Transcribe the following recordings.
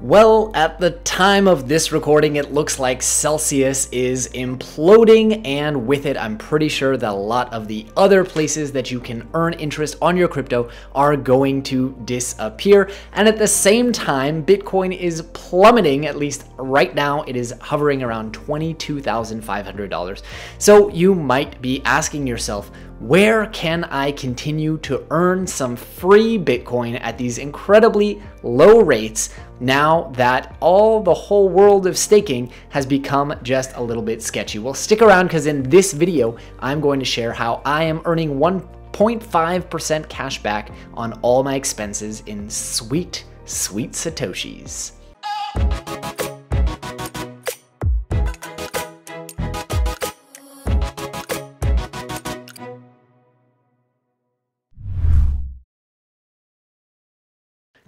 Well, at the time of this recording, it looks like Celsius is imploding, and with it, I'm pretty sure that a lot of the other places that you can earn interest on your crypto are going to disappear. And at the same time, Bitcoin is plummeting. At least right now, it is hovering around $22,500. So you might be asking yourself, where can I continue to earn some free Bitcoin at these incredibly low rates now that the whole world of staking has become just a little bit sketchy? Well, stick around because in this video, I'm going to share how I am earning 1.5% cash back on all my expenses in sweet, sweet Satoshis.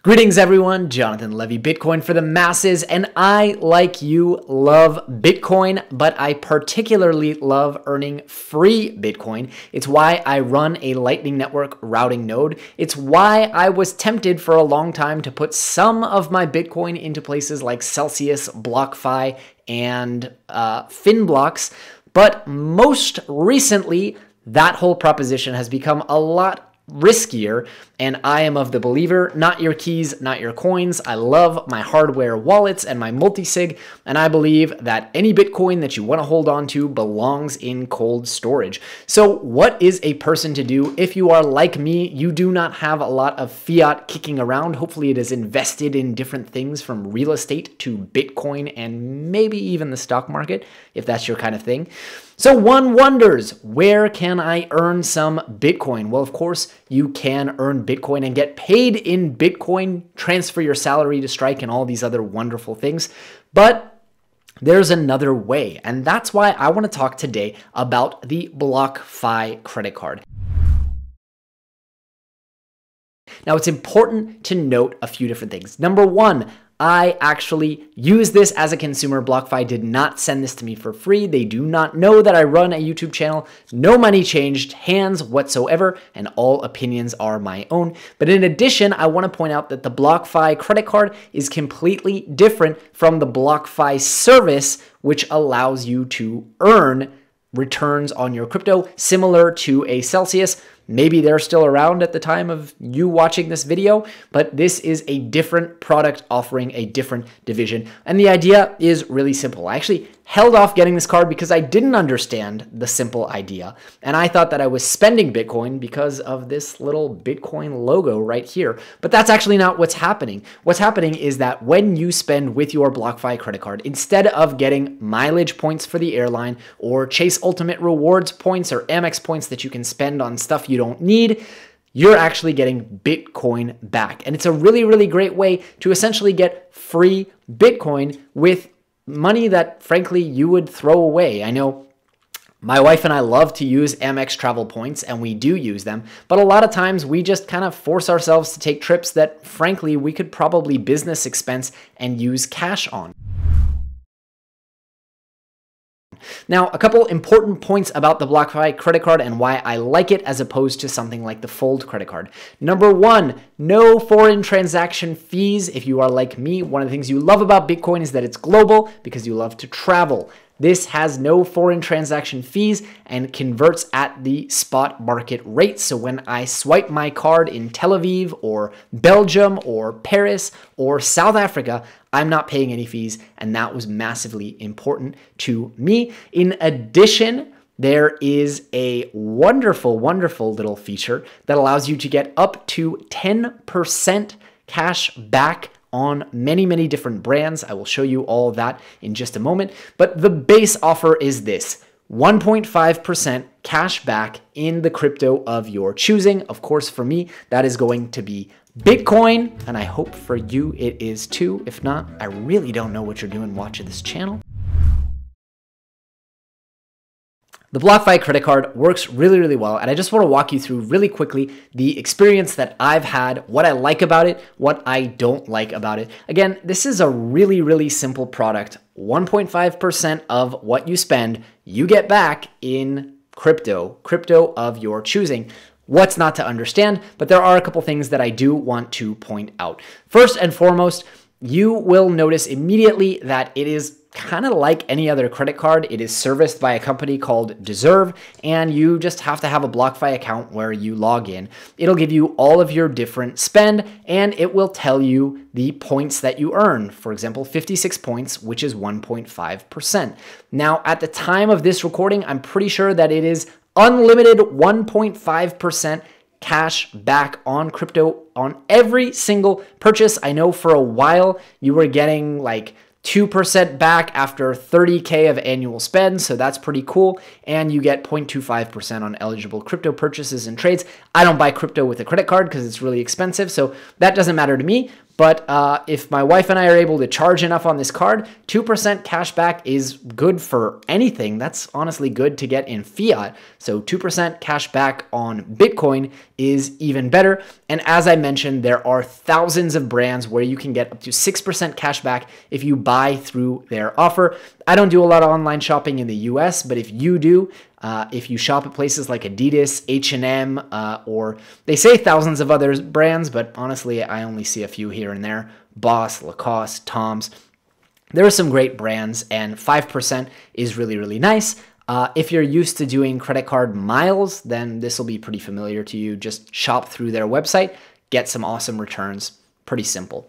Greetings everyone, Jonathan Levy, Bitcoin for the masses, and I, like you, love Bitcoin, but I particularly love earning free Bitcoin. It's why I run a Lightning Network routing node. It's why I was tempted for a long time to put some of my Bitcoin into places like Celsius, BlockFi, and Finblocks, but most recently, that whole proposition has become a lot riskier, and I am of the believer, not your keys, not your coins. I love my hardware wallets and my multi-sig, and I believe that any Bitcoin that you want to hold on to belongs in cold storage. So what is a person to do if you are like me? You do not have a lot of fiat kicking around. Hopefully it is invested in different things from real estate to Bitcoin and maybe even the stock market, if that's your kind of thing. So one wonders, where can I earn some Bitcoin? Well, of course, you can earn Bitcoin and get paid in Bitcoin, transfer your salary to Strike and all these other wonderful things. But there's another way, and that's why I want to talk today about the BlockFi Credit Card. Now, it's important to note a few different things. Number one, I actually use this as a consumer. BlockFi did not send this to me for free. They do not know that I run a YouTube channel. No money changed hands whatsoever, and all opinions are my own. But in addition, I want to point out that the BlockFi credit card is completely different from the BlockFi service, which allows you to earn returns on your crypto, similar to a Celsius. Maybe they're still around at the time of you watching this video, but this is a different product offering a different division. And the idea is really simple. I actually held off getting this card because I didn't understand the simple idea. And I thought that I was spending Bitcoin because of this little Bitcoin logo right here. But that's actually not what's happening. What's happening is that when you spend with your BlockFi credit card, instead of getting mileage points for the airline or Chase Ultimate Rewards points or Amex points that you can spend on stuff you don't need, you're actually getting Bitcoin back. And it's a really, really great way to essentially get free Bitcoin with money that, frankly, you would throw away. I know my wife and I love to use Amex travel points, and we do use them, but a lot of times we just kind of force ourselves to take trips that, frankly, we could probably business expense and use cash on. Now, a couple important points about the BlockFi credit card and why I like it as opposed to something like the Fold credit card. Number one, no foreign transaction fees. If you are like me, one of the things you love about Bitcoin is that it's global because you love to travel. This has no foreign transaction fees and converts at the spot market rate. So when I swipe my card in Tel Aviv or Belgium or Paris or South Africa, I'm not paying any fees, and that was massively important to me. In addition, there is a wonderful, wonderful little feature that allows you to get up to 10% cash back on many, many different brands. I will show you all of that in just a moment. But the base offer is this: 1.5% cash back in the crypto of your choosing. Of course, for me, that is going to be Bitcoin, and I hope for you it is too. If not, I really don't know what you're doing watching this channel. The BlockFi credit card works really, really well, and I just want to walk you through really quickly the experience that I've had, what I like about it, what I don't like about it. Again, this is a really, really simple product. 1.5% of what you spend, you get back in crypto of your choosing. What's not to understand, but there are a couple things that I do want to point out. First and foremost, you will notice immediately that it is kind of like any other credit card. It is serviced by a company called Deserve, and you just have to have a BlockFi account where you log in. It'll give you all of your different spend, and it will tell you the points that you earn. For example, 56 points, which is 1.5%. Now, at the time of this recording, I'm pretty sure that it is unlimited 1.5% cash back on crypto on every single purchase. I know for a while you were getting like 2% back after 30K of annual spend, so that's pretty cool. And you get 0.25% on eligible crypto purchases and trades. I don't buy crypto with a credit card because it's really expensive, so that doesn't matter to me. But if my wife and I are able to charge enough on this card, 2% cash back is good for anything. That's honestly good to get in fiat. So 2% cash back on Bitcoin is even better. And as I mentioned, there are thousands of brands where you can get up to 6% cash back if you buy through their offer. I don't do a lot of online shopping in the US, but if you do, if you shop at places like Adidas, H&M, or they say thousands of other brands, but honestly, I only see a few here and there. Boss, Lacoste, Tom's. There are some great brands, and 5% is really, really nice. If you're used to doing credit card miles, then this will be pretty familiar to you. Just shop through their website, get some awesome returns. Pretty simple.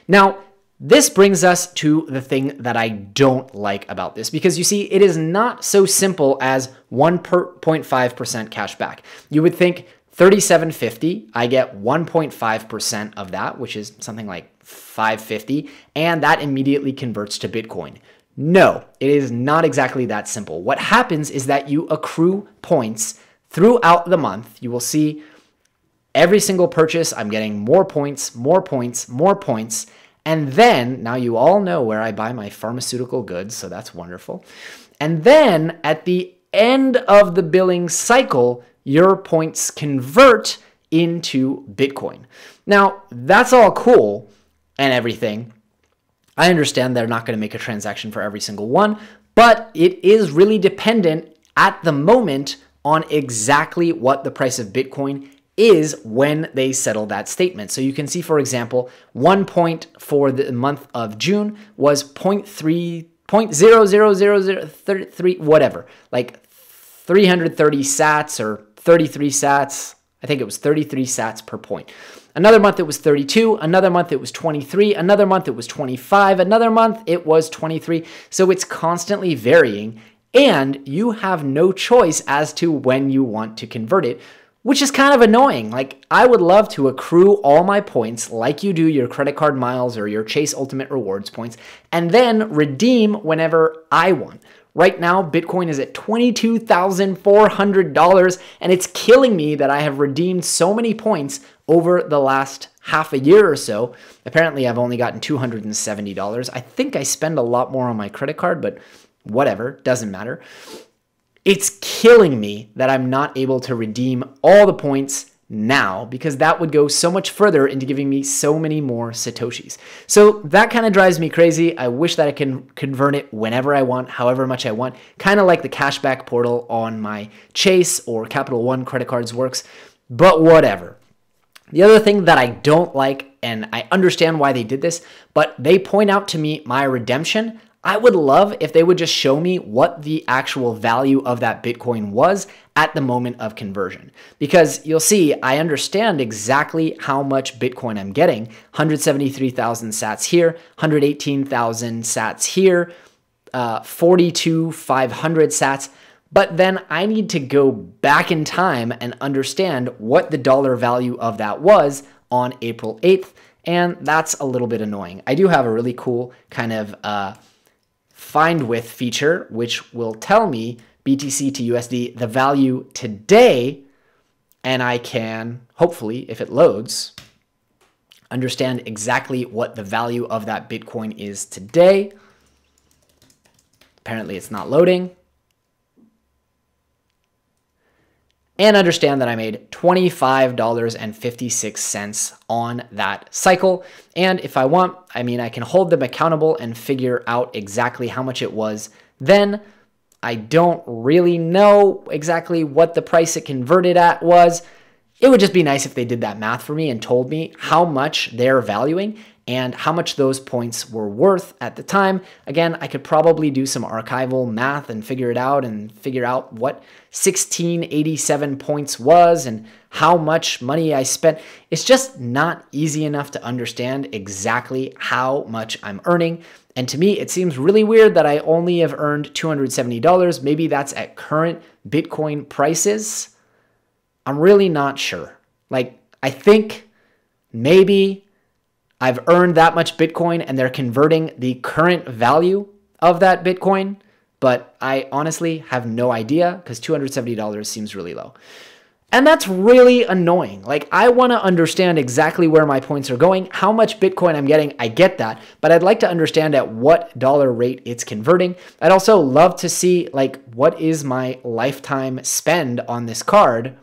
Now, this brings us to the thing that I don't like about this, because you see, it is not so simple as 1.5% cash back. You would think $37.50, I get 1.5% of that, which is something like $5.50, and that immediately converts to Bitcoin. No, it is not exactly that simple. What happens is that you accrue points throughout the month. You will see every single purchase, I'm getting more points, more points, more points. And then, now you all know where I buy my pharmaceutical goods, so that's wonderful. And then at the end of the billing cycle, your points convert into Bitcoin. Now, that's all cool and everything. I understand they're not going to make a transaction for every single one, but it is really dependent at the moment on exactly what the price of Bitcoin is when they settle that statement. So you can see, for example, 1 point for the month of June was 0.00033, whatever, like 330 sats or 33 sats. I think it was 33 sats per point. Another month it was 32, another month it was 23, another month it was 25, another month it was 23. So it's constantly varying, and you have no choice as to when you want to convert it, which is kind of annoying. Like, I would love to accrue all my points like you do your credit card miles or your Chase Ultimate Rewards points, and then redeem whenever I want. Right now, Bitcoin is at $22,400, and it's killing me that I have redeemed so many points over the last half a year or so. Apparently, I've only gotten $270. I think I spend a lot more on my credit card, but whatever, doesn't matter. It's killing me that I'm not able to redeem all the points now, because that would go so much further into giving me so many more Satoshis. So that kind of drives me crazy. I wish that I can convert it whenever I want, however much I want, kind of like the cashback portal on my Chase or Capital One credit cards works, but whatever. The other thing that I don't like, and I understand why they did this, but they point out to me my redemption. I would love if they would just show me what the actual value of that Bitcoin was at the moment of conversion. Because you'll see, I understand exactly how much Bitcoin I'm getting. 173,000 sats here, 118,000 sats here, 42,500 sats. But then I need to go back in time and understand what the dollar value of that was on April 8th. And that's a little bit annoying. I do have a really cool kind of find with feature, which will tell me BTC to USD, the value today, and I can, hopefully, if it loads, understand exactly what the value of that Bitcoin is today. Apparently it's not loading. And understand that I made $25.56 on that cycle. And if I want, I mean, I can hold them accountable and figure out exactly how much it was then. I don't really know exactly what the price it converted at was. it would just be nice if they did that math for me and told me how much they're valuing and how much those points were worth at the time. Again, I could probably do some archival math and figure it out and figure out what 1687 points was and how much money I spent. It's just not easy enough to understand exactly how much I'm earning. And to me, it seems really weird that I only have earned $270. Maybe that's at current Bitcoin prices. I'm really not sure. Like, I think maybe I've earned that much Bitcoin and they're converting the current value of that Bitcoin, but I honestly have no idea because $270 seems really low. And that's really annoying. Like, I want to understand exactly where my points are going, how much Bitcoin I'm getting. I get that, but I'd like to understand at what dollar rate it's converting. I'd also love to see, like, what is my lifetime spend on this card?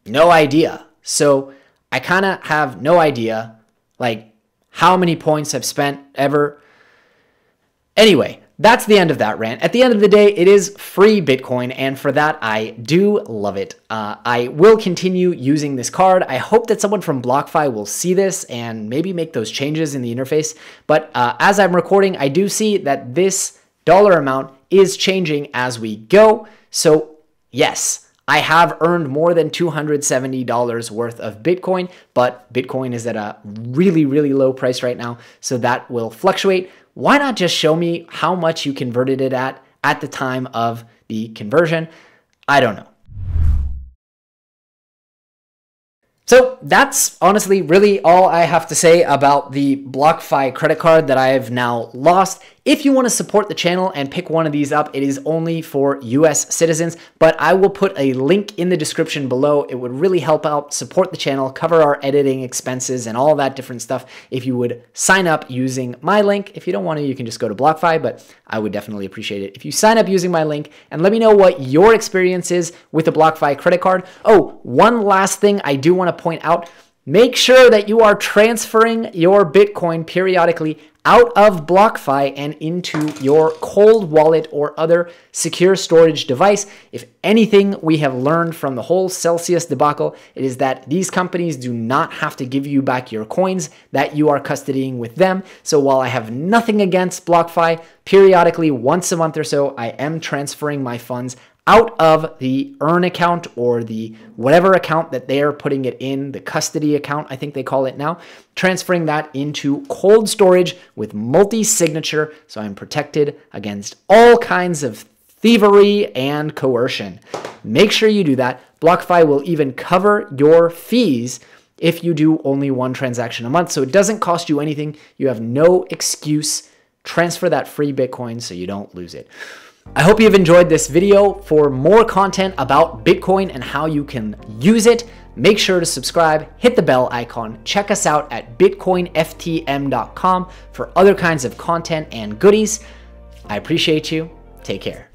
No idea. So I kind of have no idea, like, how many points I've spent ever. Anyway, that's the end of that rant. At the end of the day, it is free Bitcoin, and for that, I do love it. I will continue using this card. I hope that someone from BlockFi will see this and maybe make those changes in the interface. But as I'm recording, I do see that this dollar amount is changing as we go. So yes, I have earned more than $270 worth of Bitcoin, but Bitcoin is at a really, really low price right now, so that will fluctuate. Why not just show me how much you converted it at the time of the conversion? I don't know. So that's honestly really all I have to say about the BlockFi credit card that I have now lost. If you want to support the channel and pick one of these up, it is only for US citizens, but I will put a link in the description below. It would really help out support the channel, cover our editing expenses and all that different stuff if you would sign up using my link. If you don't want to, you can just go to BlockFi, but I would definitely appreciate it if you sign up using my link and let me know what your experience is with the BlockFi credit card. Oh, one last thing I do want to point out. Make sure that you are transferring your Bitcoin periodically out of BlockFi and into your cold wallet or other secure storage device. If anything we have learned from the whole Celsius debacle, it is that these companies do not have to give you back your coins that you are custodying with them. So while I have nothing against BlockFi, periodically once a month or so, I am transferring my funds out of the earn account or the whatever account that they are putting it in, the custody account, I think they call it now, transferring that into cold storage with multi-signature, so I'm protected against all kinds of thievery and coercion. Make sure you do that. BlockFi will even cover your fees if you do only one transaction a month, so it doesn't cost you anything. You have no excuse. Transfer that free Bitcoin so you don't lose it. I hope you've enjoyed this video. For more content about Bitcoin and how you can use it, make sure to subscribe, hit the bell icon, check us out at bitcoinftm.com for other kinds of content and goodies. I appreciate you. Take care.